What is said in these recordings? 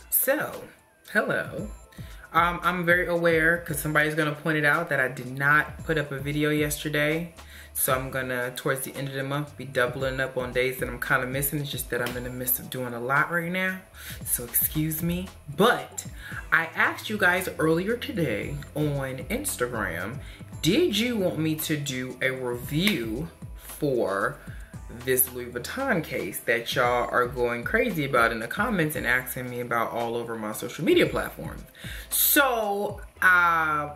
So, hello. I'm very aware because somebody's gonna point it out that I did not put up a video yesterday. So I'm gonna, towards the end of the month, be doubling up on days that I'm kind of missing. It's just that I'm in the midst of doing a lot right now. So excuse me. But I asked you guys earlier today on Instagram, did you want me to do a review for this Louis Vuitton case that y'all are going crazy about in the comments and asking me about all over my social media platforms? So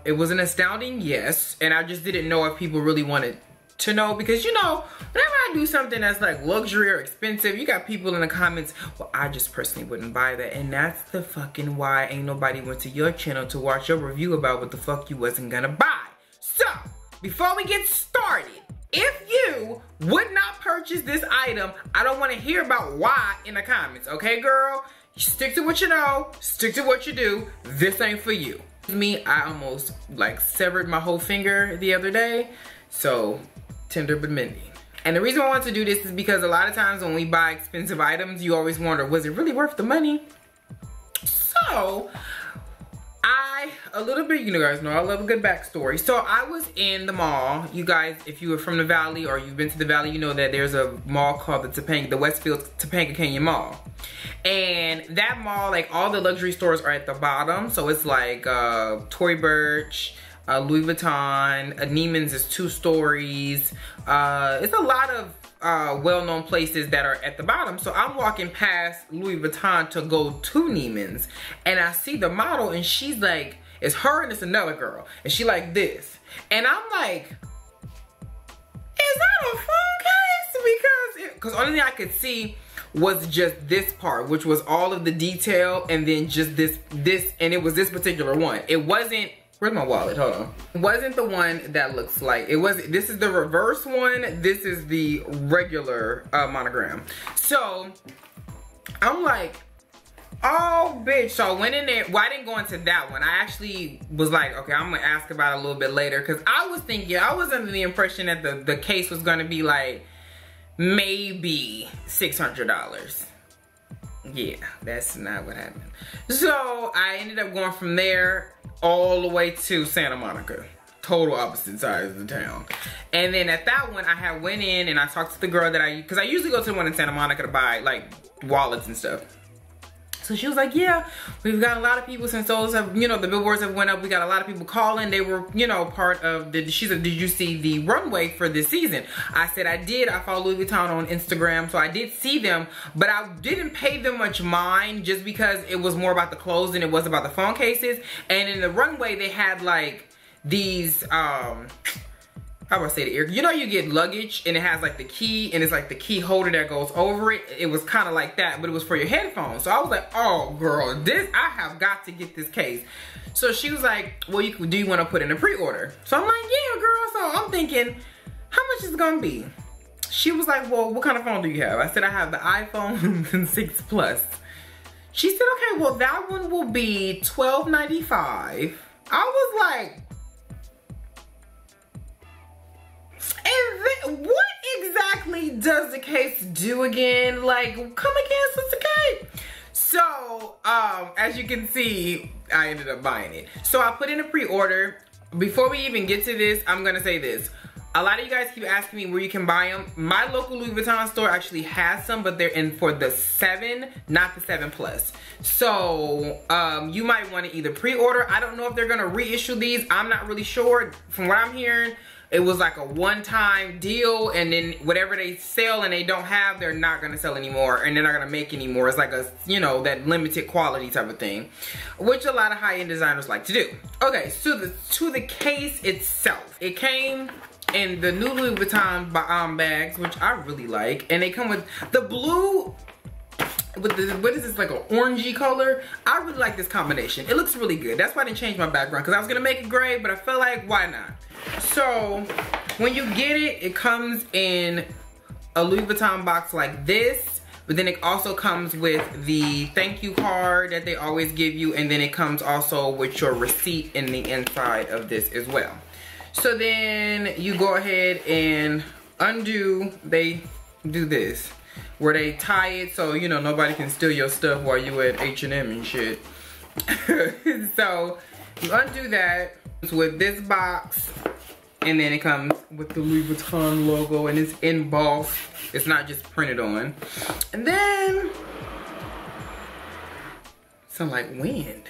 it was an astounding yes, and I just didn't know if people really wanted to know, because you know, whenever I do something that's like luxury or expensive, you got people in the comments, well, I just personally wouldn't buy that. And that's the fucking why ain't nobody went to your channel to watch your review about what the fuck you wasn't gonna buy. So before we get started, if you would not purchase this item, I don't want to hear about why in the comments, okay, girl? You stick to what you know, stick to what you do. This ain't for you. Me, I almost like severed my whole finger the other day, so tender but mending. And the reason I want to do this is because a lot of times when we buy expensive items, you always wonder, was it really worth the money? So a little bit, you guys know I love a good backstory. So I was in the mall. You guys, if you were from the Valley or you've been to the Valley, you know that there's a mall called the Westfield Topanga Canyon Mall. And that mall, like all the luxury stores are at the bottom. So it's like Tory Burch, Louis Vuitton, Neiman's is 2 stories. It's a lot of well-known places that are at the bottom. So I'm walking past Louis Vuitton to go to Neiman's, and I see the model, and she's like, it's her and it's another girl, and she like this, and I'm like, is that a phone case? Because only thing I could see was just this part, which was all of the detail, and then just this, and it was this particular one. It wasn't, where's my wallet? Hold on. It wasn't the one that looks like, this is the reverse one. This is the regular monogram. So I'm like, oh bitch. So I went in there. Well, I didn't go into that one. I actually was like, okay, I'm gonna ask about it a little bit later, because I was thinking, I was under the impression that the case was gonna be like maybe $600. Yeah, that's not what happened. So I ended up going from there all the way to Santa Monica. Total opposite sides of the town. And then at that one, I had went in and I talked to the girl that because I usually go to the one in Santa Monica to buy like wallets and stuff. So she was like, yeah, we've got a lot of people since those have, you know, the billboards have went up. We got a lot of people calling. They were, you know, part of the, she said, did you see the runway for this season? I said, I did. I follow Louis Vuitton on Instagram. So I did see them, but I didn't pay them much mind just because it was more about the clothes than it was about the phone cases. And in the runway, they had like these, how do I say the ear? You know, you get luggage and it has like the key and it's like the key holder that goes over it. It was kind of like that, but it was for your headphones. So I was like, oh girl, I have got to get this case. So she was like, well, do you want to put in a pre-order? So I'm like, yeah, girl. So I'm thinking, how much is it gonna be? She was like, well, what kind of phone do you have? I said, I have the iPhone 6 Plus. She said, okay, well, that one will be $12.95. I was like, and then, what exactly does the case do again? Like, come again, Sister Kate? So, as you can see, I ended up buying it. So I put in a pre-order. Before we even get to this, I'm gonna say this. A lot of you guys keep asking me where you can buy them. My local Louis Vuitton store actually has some, but they're in for the 7, not the 7 Plus. So you might want to either pre-order. I don't know if they're gonna reissue these. I'm not really sure. From what I'm hearing, it was like a one-time deal, and then whatever they sell and they don't have, they're not gonna sell anymore, and they're not gonna make anymore. It's like a, you know, that limited quality type of thing, which a lot of high-end designers like to do. Okay, so to the case itself, it came in the new Louis Vuitton bags, which I really like, and they come with the blue with the, what is this, like an orangey color? I really like this combination. It looks really good. That's why I didn't change my background, because I was gonna make it gray, but I felt like, why not? So when you get it, it comes in a Louis Vuitton box like this, but then it also comes with the thank you card that they always give you, and then it comes also with your receipt in the inside of this as well. So then you go ahead and undo, they do this, where they tie it so, you know, nobody can steal your stuff while you at H&M and shit. So you undo that with this box, and then it comes with the Louis Vuitton logo, and it's embossed. It's not just printed on. And then some like wind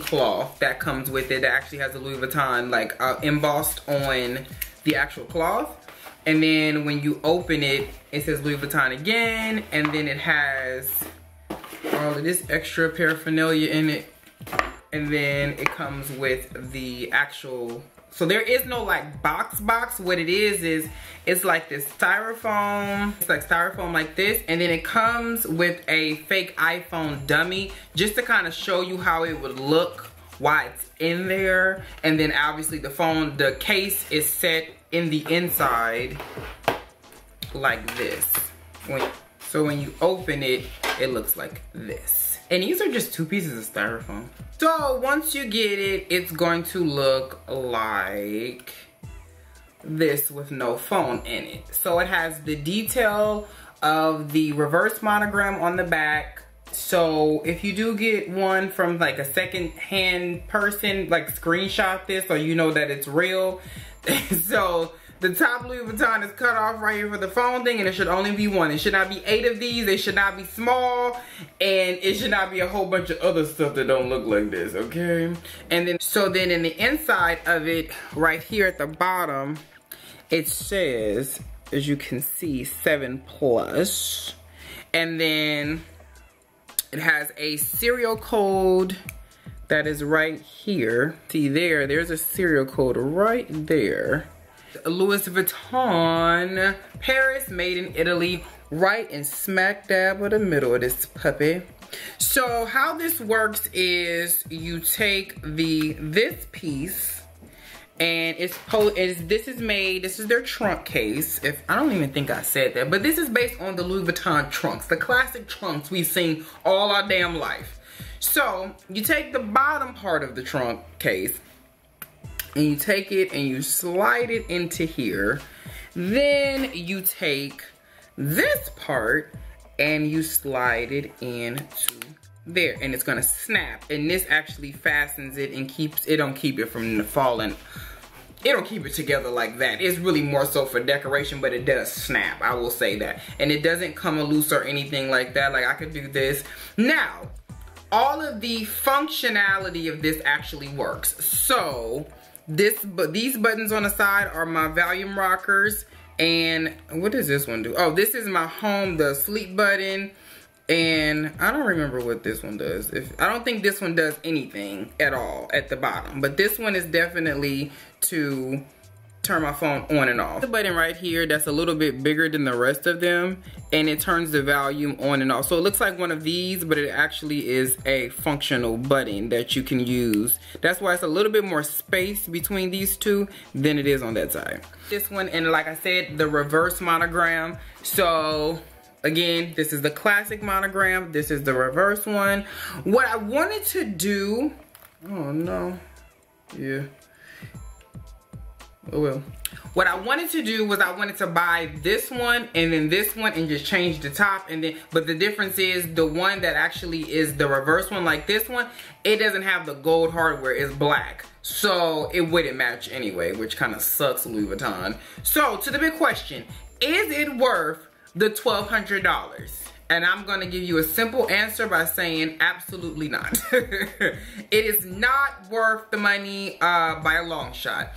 cloth that comes with it that actually has a Louis Vuitton like embossed on the actual cloth. And then when you open it, it says Louis Vuitton again, and then it has all of this extra paraphernalia in it. And then it comes with the actual, so there is no like box. What it is it's like this styrofoam. It's like styrofoam like this, and then it comes with a fake iPhone dummy just to kind of show you how it would look while it's in there. And then obviously the case is set in the inside like this. So when you open it, it looks like this. And these are just 2 pieces of styrofoam. So once you get it, it's going to look like this with no phone in it. So it has the detail of the reverse monogram on the back. So if you do get one from like a second-hand person, like screenshot this so you know that it's real. So the top Louis Vuitton is cut off right here for the phone thing, and it should only be one. It should not be 8 of these. They should not be small, and it should not be a whole bunch of other stuff that don't look like this, okay? And then, so then in the inside of it, right here at the bottom, it says, as you can see, 7+. And then it has a serial code that is right here. See there, there's a serial code right there. Louis Vuitton, Paris, made in Italy, right in smack dab of the middle of this puppy. So how this works is you take this piece, and this is their trunk case. I don't even think I said that, but this is based on the Louis Vuitton trunks, the classic trunks we've seen all our damn life. So you take the bottom part of the trunk case, and you take it and you slide it into here. Then you take this part and you slide it into there, and it's gonna snap. And this actually fastens it and don't keep it from falling. It don't keep it together like that. It's really more so for decoration, but it does snap, I will say that. And it doesn't come loose or anything like that. Like I could do this. Now, all of the functionality of this actually works. So these buttons on the side are my volume rockers, and what does this one do? Oh, this is my home, the sleep button, and I don't remember what this one does. I don't think this one does anything at all at the bottom, but this one is definitely to turn my phone on and off. The button right here that's a little bit bigger than the rest of them, and it turns the volume on and off. So it looks like one of these, but it actually is a functional button that you can use. That's why it's a little bit more space between these two than it is on that side. This one, and like I said, the reverse monogram. So again, this is the classic monogram, this is the reverse one. What I wanted to do, oh no, yeah. Oh well. What I wanted to do was I wanted to buy this one and then this one and just change the top, and then, but the difference is the one that actually is the reverse one, like this one, it doesn't have the gold hardware, it's black. So it wouldn't match anyway, which kind of sucks, Louis Vuitton. So to the big question, is it worth the $1,200? And I'm gonna give you a simple answer by saying absolutely not. It is not worth the money by a long shot.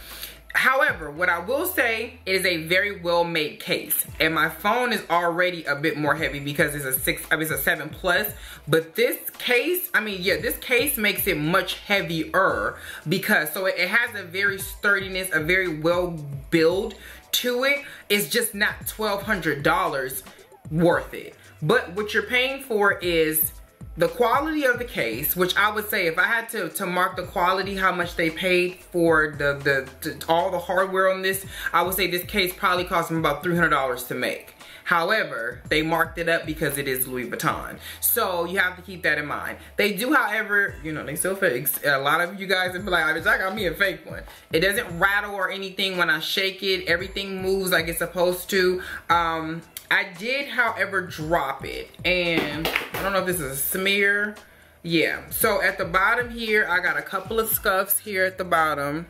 However, what I will say is a very well-made case, and my phone is already a bit more heavy because it's a 7+, but this case, I mean, yeah, this case makes it much heavier because, so it has a very sturdiness, a very well build to it. It's just not $1,200 worth it. But what you're paying for is the quality of the case, which I would say if I had to mark the quality, how much they paid for all the hardware on this, I would say this case probably cost them about $300 to make. However, they marked it up because it is Louis Vuitton. So you have to keep that in mind. They do, however, you know, they still fake. A lot of you guys would be like, I got me a fake one. It doesn't rattle or anything when I shake it. Everything moves like it's supposed to. I did, however, drop it. And I don't know if this is a smear. Yeah, so at the bottom here, I got a couple of scuffs here at the bottom.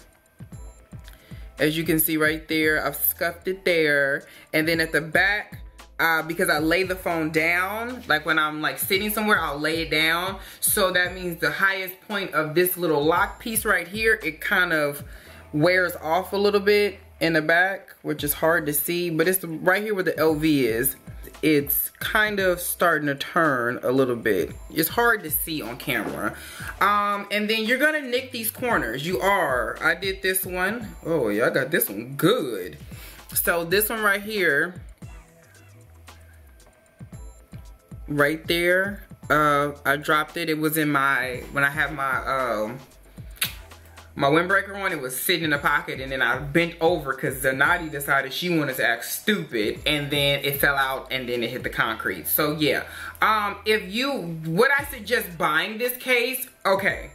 As you can see right there, I've scuffed it there. And then at the back, because I lay the phone down, like when I'm like sitting somewhere, I'll lay it down. So that means the highest point of this little lock piece right here, it kind of wears off a little bit in the back, which is hard to see, but it's right here where the LV is. It's kind of starting to turn a little bit. It's hard to see on camera. And then you're gonna nick these corners. You are. I did this one. Oh yeah, I got this one good. So this one right here, right there, I dropped it. It was in my, when I have my windbreaker on, it was sitting in the pocket, and then I bent over because Zanati decided she wanted to act stupid, and then it fell out and then it hit the concrete. So yeah, would I suggest buying this case? Okay.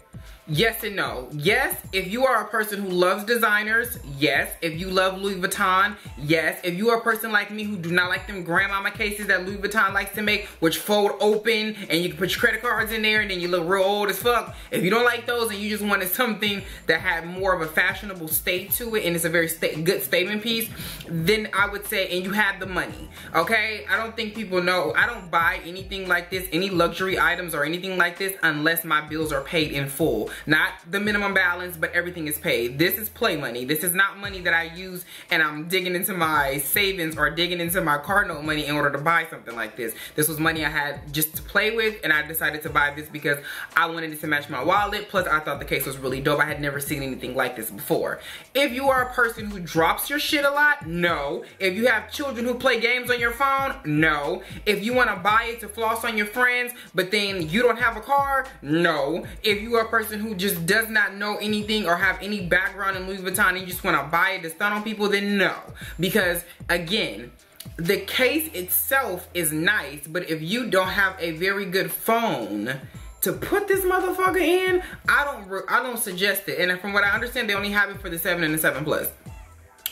Yes and no. Yes, if you are a person who loves designers, yes. If you love Louis Vuitton, yes. If you are a person like me who do not like them grandmama cases that Louis Vuitton likes to make, which fold open and you can put your credit cards in there and then you look real old as fuck. If you don't like those and you just wanted something that had more of a fashionable state to it and it's a very good statement piece, then I would say, and you have the money, okay? I don't think people know, I don't buy anything like this, any luxury items or anything like this unless my bills are paid in full. Not the minimum balance, but everything is paid. This is play money. This is not money that I use and I'm digging into my savings or digging into my car note money in order to buy something like this. This was money I had just to play with, and I decided to buy this because I wanted it to match my wallet. Plus, I thought the case was really dope. I had never seen anything like this before. If you are a person who drops your shit a lot, no. If you have children who play games on your phone, no. If you want to buy it to floss on your friends, but then you don't have a car, no. If you are a person who just does not know anything or have any background in Louis Vuitton and you just want to buy it to stun on people, then no. Because again, the case itself is nice, but if you don't have a very good phone to put this motherfucker in, I don't suggest it. And from what I understand, they only have it for the 7 and the 7 Plus.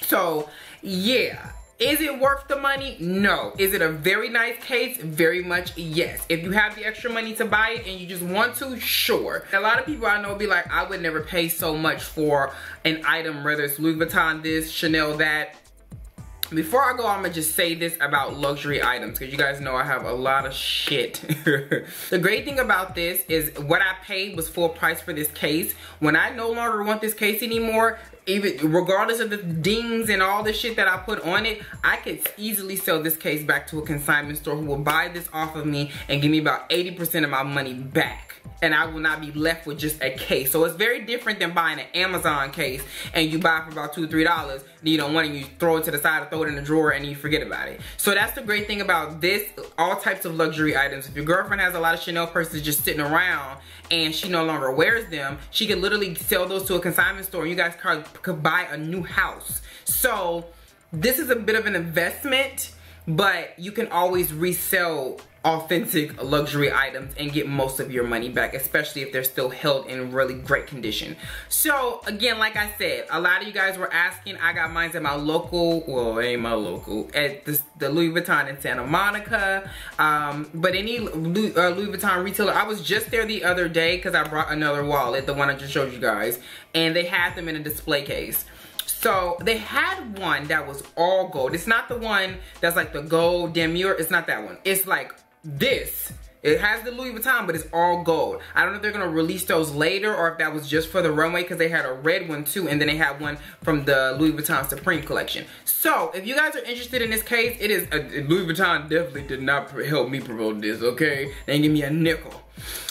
So yeah. Is it worth the money? No. Is it a very nice case? Very much yes. If you have the extra money to buy it and you just want to, sure. A lot of people I know be like, I would never pay so much for an item, whether it's Louis Vuitton this, Chanel that. Before I go, I'm gonna just say this about luxury items because you guys know I have a lot of shit. The great thing about this is what I paid was full price for this case. When I no longer want this case anymore, even regardless of the dings and all the shit that I put on it, I could easily sell this case back to a consignment store who will buy this off of me and give me about 80% of my money back. And I will not be left with just a case. So it's very different than buying an Amazon case and you buy it for about $2 or $3. Then you don't want it, you throw it to the side or throw it in the drawer and you forget about it. So that's the great thing about this, all types of luxury items. If your girlfriend has a lot of Chanel purses just sitting around and she no longer wears them, she could literally sell those to a consignment store and you guys could buy a new house. So this is a bit of an investment, but you can always resell authentic luxury items and get most of your money back, especially if they're still held in really great condition. So again, like I said, a lot of you guys were asking. I got mine at my local, well, it ain't my local, at the Louis Vuitton in Santa Monica. But any Louis Vuitton retailer, I was just there the other day because I brought another wallet, the one I just showed you guys, and they had them in a display case. So they had one that was all gold. It's not the one that's like the gold demure. It's not that one. It's like this. It has the Louis Vuitton, but it's all gold. I don't know if they're gonna release those later or if that was just for the runway, because they had a red one too, and then they had one from the Louis Vuitton Supreme collection. So if you guys are interested in this case, it is Louis Vuitton definitely did not help me promote this, okay? They didn't give me a nickel.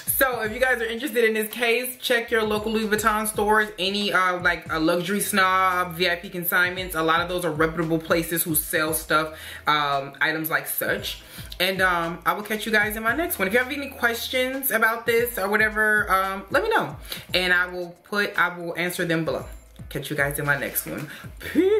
So if you guys are interested in this case, check your local Louis Vuitton stores. Any like a Luxury Snob, VIP Consignments, a lot of those are reputable places who sell stuff, items like such. And I will catch you guys in my next one. If you have any questions about this or whatever, let me know. And I will answer them below. Catch you guys in my next one. Peace.